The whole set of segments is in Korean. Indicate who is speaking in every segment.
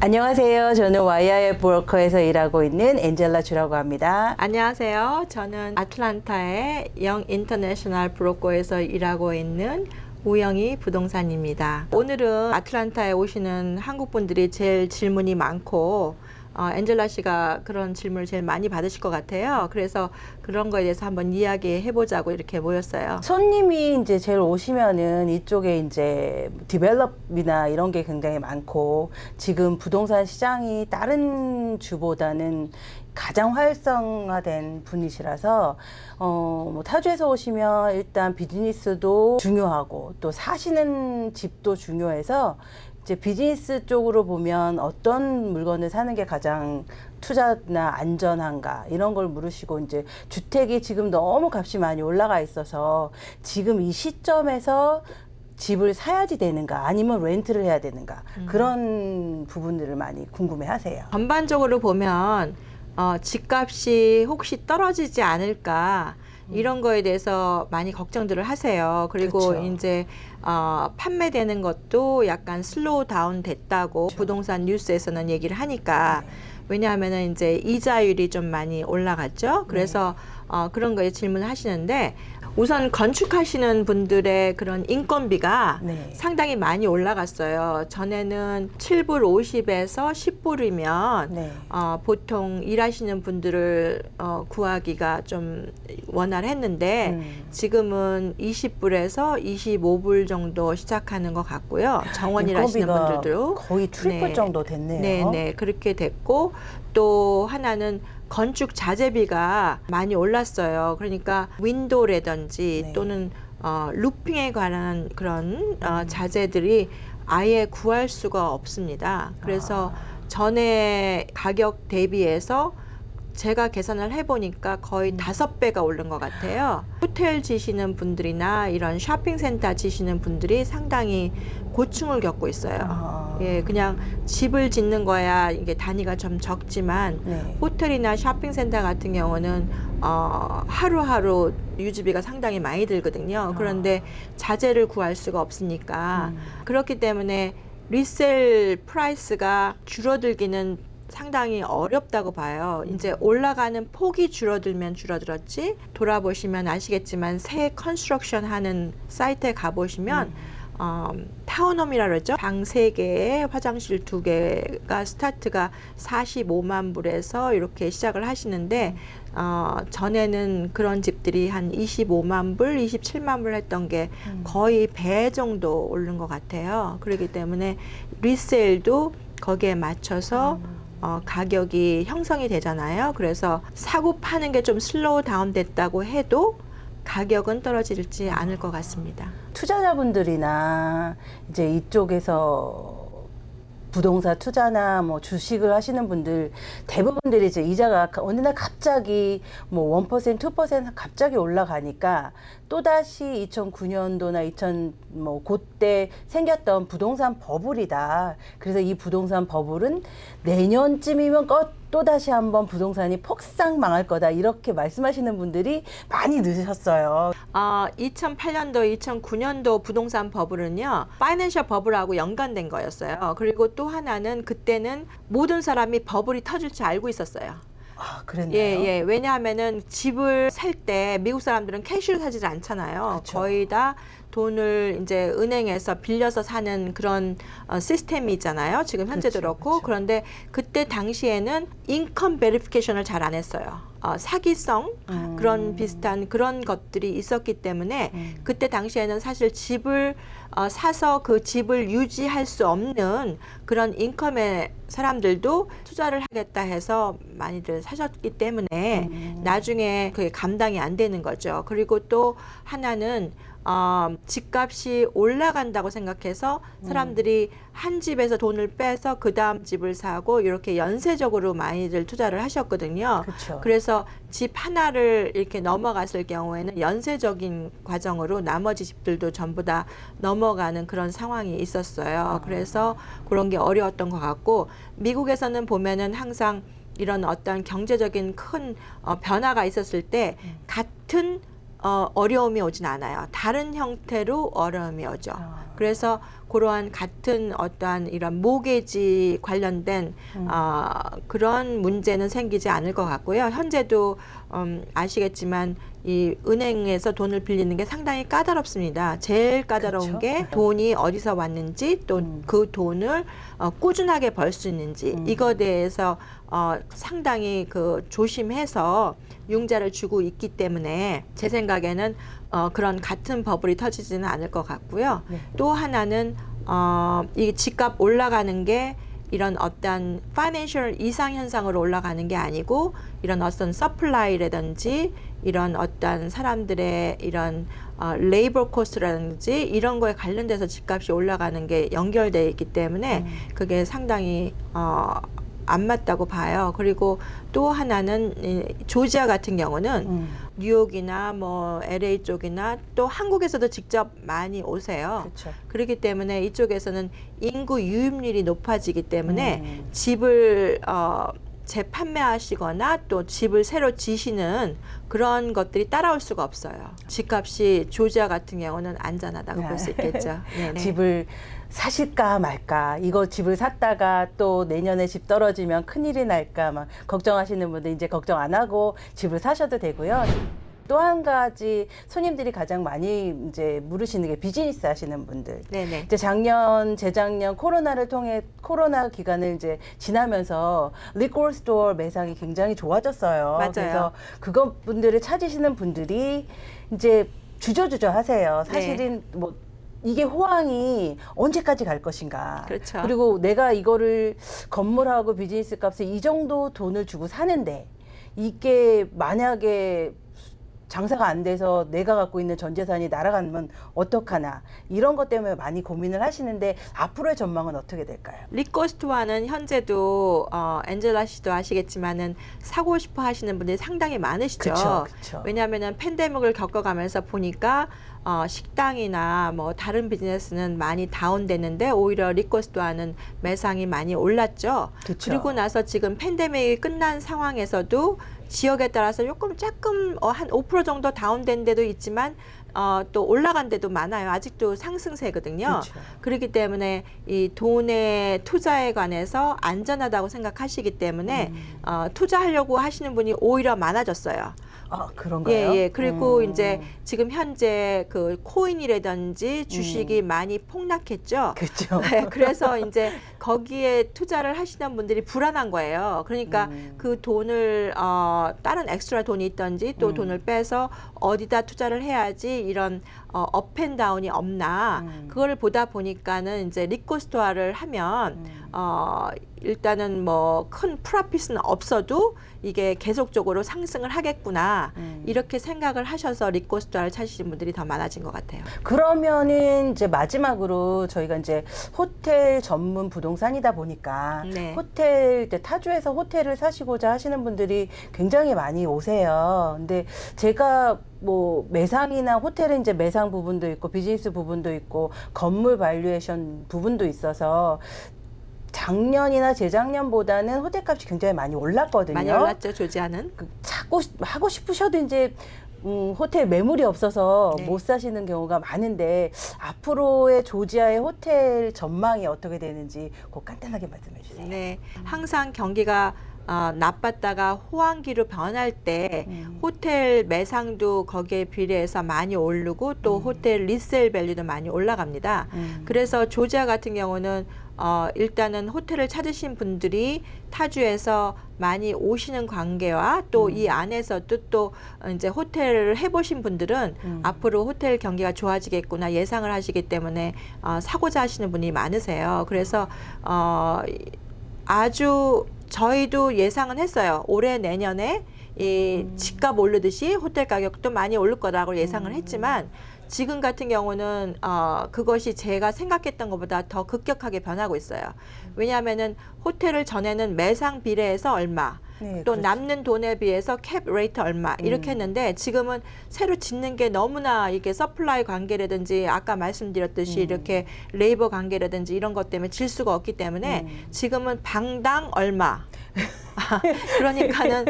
Speaker 1: 안녕하세요. 저는 YIF 브로커에서 일하고 있는 엔젤라 주라고 합니다.
Speaker 2: 안녕하세요. 저는 아틀란타의 영 인터내셔널 브로커에서 일하고 있는 우영희 부동산입니다. 오늘은 아틀란타에 오시는 한국 분들이 제일 질문이 많고 엔젤라 씨가 그런 질문을 제일 많이 받으실 것 같아요. 그래서 그런 거에 대해서 한번 이야기해 보자고 이렇게 모였어요.
Speaker 1: 손님이 이제 제일 오시면은 이쪽에 이제 디벨롭이나 이런 게 굉장히 많고 지금 부동산 시장이 다른 주보다는 가장 활성화된 분이시라서 뭐 타주에서 오시면 일단 비즈니스도 중요하고 또 사시는 집도 중요해서 이제 비즈니스 쪽으로 보면 어떤 물건을 사는 게 가장 투자나 안전한가 이런 걸 물으시고, 이제 주택이 지금 너무 값이 많이 올라가 있어서 지금 이 시점에서 집을 사야지 되는가 아니면 렌트를 해야 되는가 그런 부분들을 많이 궁금해 하세요.
Speaker 2: 전반적으로 보면 집값이 혹시 떨어지지 않을까 이런 거에 대해서 많이 걱정들을 하세요. 그리고
Speaker 1: 그렇죠.
Speaker 2: 이제 판매되는 것도 약간 슬로우 다운 됐다고
Speaker 1: 그렇죠.
Speaker 2: 부동산 뉴스에서는 얘기를 하니까. 왜냐하면은 이제 이자율이 좀 많이 올라갔죠. 그래서 그런 거에 질문을 하시는데, 우선 건축하시는 분들의 그런 인건비가
Speaker 1: 네.
Speaker 2: 상당히 많이 올라갔어요. 전에는 7불 50에서 10불이면
Speaker 1: 네.
Speaker 2: 보통 일하시는 분들을 구하기가 좀 원활했는데 지금은 20불에서 25불 정도 시작하는 것 같고요. 정원 일하시는
Speaker 1: 인건비가
Speaker 2: 분들도
Speaker 1: 거의 트리플
Speaker 2: 네.
Speaker 1: 정도 됐네요.
Speaker 2: 네네, 그렇게 됐고, 또 하나는 건축 자재비가 많이 올랐어요. 그러니까 윈도우라든지
Speaker 1: 네.
Speaker 2: 또는 루핑에 관한 그런 자재들이 아예 구할 수가 없습니다. 그래서 전에 가격 대비해서 제가 계산을 해보니까 거의 5배가 오른 것 같아요. 호텔 지시는 분들이나 이런 쇼핑센터 지시는 분들이 상당히 고충을 겪고 있어요. 예, 그냥 집을 짓는 거야 이게 단위가 좀 적지만
Speaker 1: 네.
Speaker 2: 호텔이나 쇼핑센터 같은 경우는 하루하루 유지비가 상당히 많이 들거든요. 그런데 자재를 구할 수가 없으니까 그렇기 때문에 리셀 프라이스가 줄어들기는 상당히 어렵다고 봐요. 이제 올라가는 폭이 줄어들면 줄어들었지, 돌아보시면 아시겠지만 새 컨스트럭션 하는 사이트에 가보시면 타운홈이라 그러죠. 방 3개에 화장실 2개가 스타트가 45만 불에서 이렇게 시작을 하시는데 전에는 그런 집들이 한 25만 불, 27만 불 했던 게 거의 배 정도 오른 것 같아요. 그렇기 때문에 리세일도 거기에 맞춰서 가격이 형성이 되잖아요. 그래서 사고 파는 게 좀 슬로우 다운 됐다고 해도 가격은 떨어지지 않을 것 같습니다.
Speaker 1: 투자자분들이나 이제 이쪽에서 부동산 투자나 뭐 주식을 하시는 분들 대부분들이 이제 이자가 어느 날 갑자기 뭐 1%, 2% 갑자기 올라가니까 또다시 2009년도나 뭐 그때 생겼던 부동산 버블이다. 그래서 이 부동산 버블은 내년쯤이면 또다시 한번 부동산이 폭삭 망할 거다. 이렇게 말씀하시는 분들이 많이 늘으셨어요.
Speaker 2: 2008년도, 2009년도 부동산 버블은요, 파이낸셜 버블하고 연관된 거였어요. 그리고 또 하나는 그때는 모든 사람이 버블이 터질 줄 알고 있었어요.
Speaker 1: 아, 그랬나요?
Speaker 2: 예. 왜냐하면은 집을 살 때 미국 사람들은 캐시로 사지 않잖아요.
Speaker 1: 그쵸.
Speaker 2: 거의 다 돈을 이제 은행에서 빌려서 사는 그런 시스템이 있잖아요. 지금 현재도
Speaker 1: 그쵸,
Speaker 2: 그렇고.
Speaker 1: 그쵸.
Speaker 2: 그런데 그때 당시에는 인컴 베리피케이션을 잘 안 했어요. 사기성 그런 비슷한 그런 것들이 있었기 때문에 그때 당시에는 사실 집을 사서 그 집을 유지할 수 없는 그런 인컴의 사람들도 투자를 하겠다 해서 많이들 사셨기 때문에 나중에 그게 감당이 안 되는 거죠. 그리고 또 하나는 집값이 올라간다고 생각해서 사람들이 한 집에서 돈을 빼서 그 다음 집을 사고 이렇게 연쇄적으로 많이들 투자를 하셨거든요.
Speaker 1: 그쵸.
Speaker 2: 그래서 집 하나를 이렇게 넘어갔을 경우에는 연쇄적인 과정으로 나머지 집들도 전부 다 넘어가는 그런 상황이 있었어요. 그래서 그런 게 어려웠던 것 같고, 미국에서는 보면은 항상 이런 어떤 경제적인 큰 변화가 있었을 때 같은 어려움이 오진 않아요. 다른 형태로 어려움이 오죠. 그래서 그러한 같은 어떠한 이런 모게지 관련된 그런 문제는 생기지 않을 것 같고요. 현재도 아시겠지만 이 은행에서 돈을 빌리는 게 상당히 까다롭습니다. 제일 까다로운
Speaker 1: 그렇죠.
Speaker 2: 게 돈이 어디서 왔는지 또 그 돈을 꾸준하게 벌 수 있는지 이거에 대해서 상당히 그 조심해서 융자를 주고 있기 때문에 제 생각에는 그런 같은 버블이 터지지는 않을 것 같고요.
Speaker 1: 네.
Speaker 2: 또 하나는 이 집값 올라가는 게 이런 어떤 파이낸셜 이상 현상으로 올라가는 게 아니고 이런 어떤 서플라이라든지 이런 어떤 사람들의 이런 레이버 코스트라든지 이런 거에 관련돼서 집값이 올라가는 게 연결돼 있기 때문에 그게 상당히 안 맞다고 봐요. 그리고 또 하나는 조지아 같은 경우는 뉴욕이나 뭐 LA 쪽이나 또 한국에서도 직접 많이 오세요.
Speaker 1: 그렇죠.
Speaker 2: 그렇기 때문에 이쪽에서는 인구 유입률이 높아지기 때문에 집을 재판매하시거나 또 집을 새로 지시는 그런 것들이 따라올 수가 없어요. 집값이 조지아 같은 경우는 안전하다고 볼 수 있겠죠. 네네.
Speaker 1: 집을 사실까 말까, 이거 집을 샀다가 또 내년에 집 떨어지면 큰일이 날까 막 걱정하시는 분들 이제 걱정 안 하고 집을 사셔도 되고요. 또 한 가지 손님들이 가장 많이 이제 물으시는 게 비즈니스 하시는 분들.
Speaker 2: 네네.
Speaker 1: 이제 작년, 재작년 코로나를 통해 코로나 기간을 이제 지나면서 리콜 스토어 매상이 굉장히 좋아졌어요.
Speaker 2: 맞아요.
Speaker 1: 그래서 그것 분들을 찾으시는 분들이 이제 주저주저 하세요. 사실은 뭐 이게 호황이 언제까지 갈 것인가.
Speaker 2: 그렇죠.
Speaker 1: 그리고 내가 이거를 건물하고 비즈니스 값에 이 정도 돈을 주고 사는데 이게 만약에 장사가 안 돼서 내가 갖고 있는 전 재산이 날아가면 어떡하나 이런 것 때문에 많이 고민을 하시는데 앞으로의 전망은 어떻게 될까요?
Speaker 2: 리코스트와는 현재도 엔젤라 씨도 아시겠지만은 사고 싶어 하시는 분들이 상당히 많으시죠.
Speaker 1: 그쵸.
Speaker 2: 왜냐하면은 팬데믹을 겪어가면서 보니까 식당이나 뭐 다른 비즈니스는 많이 다운됐는데 오히려 리코스트와는 매상이 많이 올랐죠.
Speaker 1: 그쵸.
Speaker 2: 그리고 나서 지금 팬데믹이 끝난 상황에서도 지역에 따라서 조금 한 5% 정도 다운된 데도 있지만 또 올라간 데도 많아요. 아직도 상승세거든요.
Speaker 1: 그쵸.
Speaker 2: 그렇기 때문에 이 돈의 투자에 관해서 안전하다고 생각하시기 때문에 투자하려고 하시는 분이 오히려 많아졌어요.
Speaker 1: 아, 그런가요?
Speaker 2: 예. 그리고 이제 지금 현재 그 코인이라든지 주식이 많이 폭락했죠.
Speaker 1: 그렇죠.
Speaker 2: 네, 그래서 이제 거기에 투자를 하시는 분들이 불안한 거예요. 그러니까 그 돈을 다른 엑스트라 돈이 있던지 또 돈을 빼서 어디다 투자를 해야지 이런 업앤다운이 없나 그거를 보다 보니까는 이제 리코스토어를 하면 일단은 뭐 큰 프로핏은 없어도 이게 계속적으로 상승을 하겠구나 이렇게 생각을 하셔서 리코스토어를 찾으시는 분들이 더 많아진 것 같아요.
Speaker 1: 그러면은 이제 마지막으로 저희가 이제 호텔 전문 부동산이다 보니까
Speaker 2: 네.
Speaker 1: 호텔 이제 타주에서 호텔을 사시고자 하시는 분들이 굉장히 많이 오세요. 근데 제가 뭐 매상이나 호텔은 이제 매상 부분도 있고 비즈니스 부분도 있고 건물 발류에이션 부분도 있어서 작년이나 재작년보다는 호텔 값이 굉장히 많이 올랐거든요.
Speaker 2: 많이 올랐죠, 조지아는.
Speaker 1: 찾고 하고 싶으셔도 이제 호텔 매물이 없어서
Speaker 2: 네.
Speaker 1: 못 사시는 경우가 많은데 앞으로의 조지아의 호텔 전망이 어떻게 되는지 꼭 간단하게 말씀해 주세요.
Speaker 2: 네, 항상 경기가 나빴다가 호황기로 변할 때 호텔 매상도 거기에 비례해서 많이 오르고 또 호텔 리셀 밸류도 많이 올라갑니다. 그래서 조지아 같은 경우는 일단은 호텔을 찾으신 분들이 타주에서 많이 오시는 관계와 또 이 안에서도 또 이제 호텔을 해보신 분들은 앞으로 호텔 경기가 좋아지겠구나 예상을 하시기 때문에 사고자 하시는 분이 많으세요. 그래서 아주 저희도 예상은 했어요. 올해 내년에 이 집값 오르듯이 호텔 가격도 많이 오를 거라고 예상을 했지만 지금 같은 경우는 그것이 제가 생각했던 것보다 더 급격하게 변하고 있어요. 왜냐하면은 호텔을 전에는 매상 비례해서 얼마,
Speaker 1: 네,
Speaker 2: 또
Speaker 1: 그렇죠.
Speaker 2: 남는 돈에 비해서 캡 레이트 얼마 이렇게 했는데 지금은 새로 짓는 게 너무나 이게 서플라이 관계라든지 아까 말씀드렸듯이 이렇게 레이버 관계라든지 이런 것 때문에 질 수가 없기 때문에 지금은 방당 얼마 그러니까는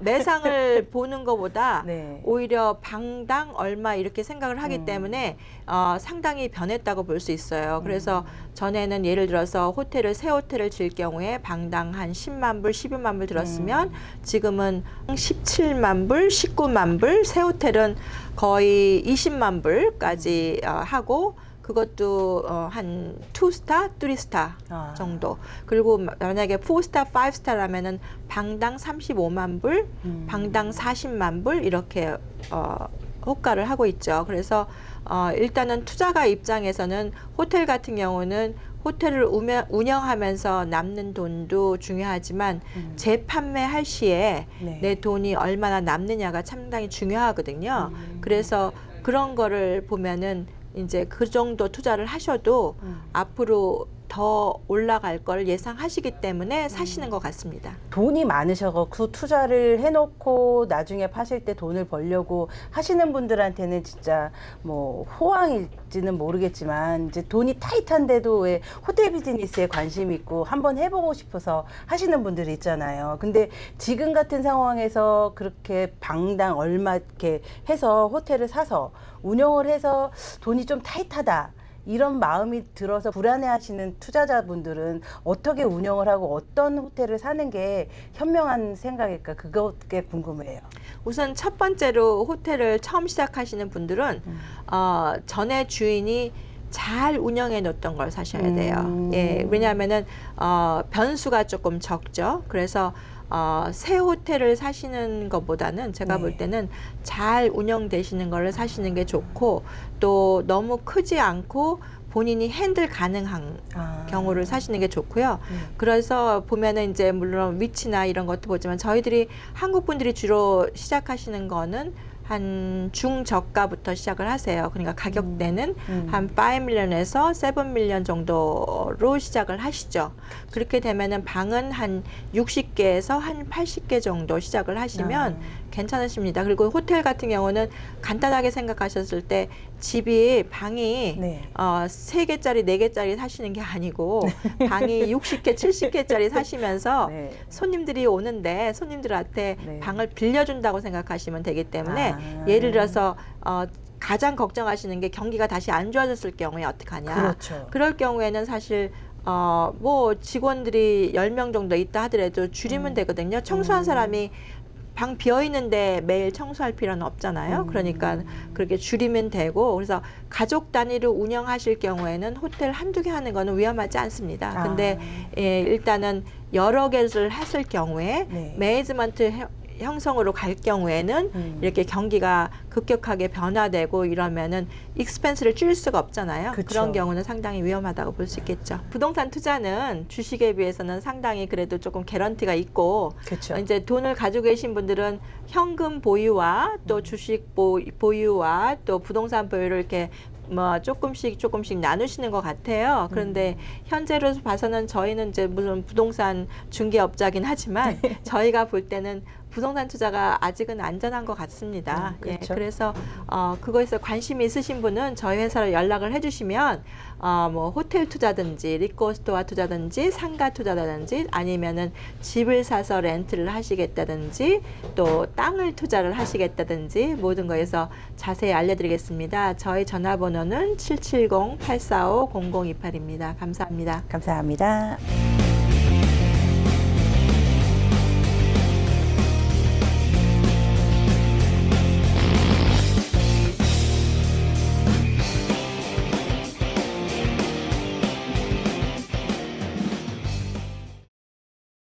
Speaker 2: 매상을 보는 것보다
Speaker 1: 네.
Speaker 2: 오히려 방당 얼마 이렇게 생각을 하기 때문에 상당히 변했다고 볼 수 있어요. 그래서 전에는 예를 들어서 새 호텔을 질 경우에 방당 한 10만 불, 12만 불 들었으면 지금은 17만 불, 19만 불, 새 호텔은 거의 20만 불까지 하고 그것도 한 2스타, 3스타 정도. 그리고 만약에 4스타, 5스타라면은 방당 35만 불, 방당 40만 불 이렇게 호가를 하고 있죠. 그래서 일단은 투자가 입장에서는 호텔 같은 경우는 호텔을 운영하면서 남는 돈도 중요하지만 재판매할 시에
Speaker 1: 네.
Speaker 2: 내 돈이 얼마나 남느냐가 상당히 중요하거든요. 그래서 그런 거를 보면은 이제 그 정도 투자를 하셔도 앞으로 더 올라갈 걸 예상하시기 때문에 사시는 것 같습니다.
Speaker 1: 돈이 많으셔서 그 투자를 해놓고 나중에 파실 때 돈을 벌려고 하시는 분들한테는 진짜 뭐 호황일지는 모르겠지만 이제 돈이 타이트한데도 왜 호텔 비즈니스에 관심 있고 한번 해보고 싶어서 하시는 분들이 있잖아요. 근데 지금 같은 상황에서 그렇게 방당 얼마 이렇게 해서 호텔을 사서 운영을 해서 돈이 좀 타이트하다. 이런 마음이 들어서 불안해하시는 투자자분들은 어떻게 운영을 하고 어떤 호텔을 사는 게 현명한 생각일까? 그게 궁금해요.
Speaker 2: 우선 첫 번째로 호텔을 처음 시작하시는 분들은 전에 주인이 잘 운영해 놓았던 걸 사셔야 돼요. 예, 왜냐하면은 변수가 조금 적죠. 그래서 새 호텔을 사시는 것보다는 제가
Speaker 1: 네.
Speaker 2: 볼 때는 잘 운영되시는 걸 사시는 게 좋고 또 너무 크지 않고 본인이 핸들 가능한 경우를 사시는 게 좋고요. 그래서 보면은 이제 물론 위치나 이런 것도 보지만 저희들이 한국 분들이 주로 시작하시는 거는 한 중저가부터 시작을 하세요. 그러니까 가격대는 한 5밀리언에서 7밀리언 정도로 시작을 하시죠. 그렇게 되면은 방은 한 60개에서 한 80개 정도 시작을 하시면 괜찮으십니다. 그리고 호텔 같은 경우는 간단하게 생각하셨을 때 집이 방이
Speaker 1: 네.
Speaker 2: 3개짜리, 4개짜리 사시는 게 아니고 방이 60개, 70개짜리 사시면서
Speaker 1: 네.
Speaker 2: 손님들이 오는데 손님들한테
Speaker 1: 네.
Speaker 2: 방을 빌려준다고 생각하시면 되기 때문에 예를 들어서 가장 걱정하시는 게 경기가 다시 안 좋아졌을 경우에 어떡하냐.
Speaker 1: 그렇죠.
Speaker 2: 그럴 경우에는 사실 뭐 직원들이 10명 정도 있다 하더라도 줄이면 되거든요. 청소한 사람이 방 비어 있는데 매일 청소할 필요는 없잖아요. 그러니까 그렇게 줄이면 되고 그래서 가족 단위로 운영하실 경우에는 호텔 한두 개 하는 거는 위험하지 않습니다. 근데 일단은 여러 개를 했을 경우에
Speaker 1: 네.
Speaker 2: 매니지먼트 형성으로 갈 경우에는 이렇게 경기가 급격하게 변화되고 이러면은 익스펜스를 줄일 수가 없잖아요.
Speaker 1: 그쵸.
Speaker 2: 그런 경우는 상당히 위험하다고 볼 수 있겠죠. 부동산 투자는 주식에 비해서는 상당히 그래도 조금 개런티가 있고
Speaker 1: 그쵸.
Speaker 2: 이제 돈을 가지고 계신 분들은 현금 보유와 또 주식 보유와 또 부동산 보유를 이렇게 뭐 조금씩 나누시는 것 같아요. 그런데 현재로 봐서는 저희는 이제 물론 부동산 중개업자긴 하지만 저희가 볼 때는 부동산 투자가 아직은 안전한 것 같습니다. 예,
Speaker 1: 그렇죠.
Speaker 2: 그래서 그거에서 관심이 있으신 분은 저희 회사로 연락을 해주시면 뭐 호텔 투자든지 리코스토어 투자든지 상가 투자라든지 아니면은 집을 사서 렌트를 하시겠다든지 또 땅을 투자를 하시겠다든지 모든 거에서 자세히 알려드리겠습니다. 저희 전화번호는 770-845-0028입니다. 감사합니다.
Speaker 1: 감사합니다.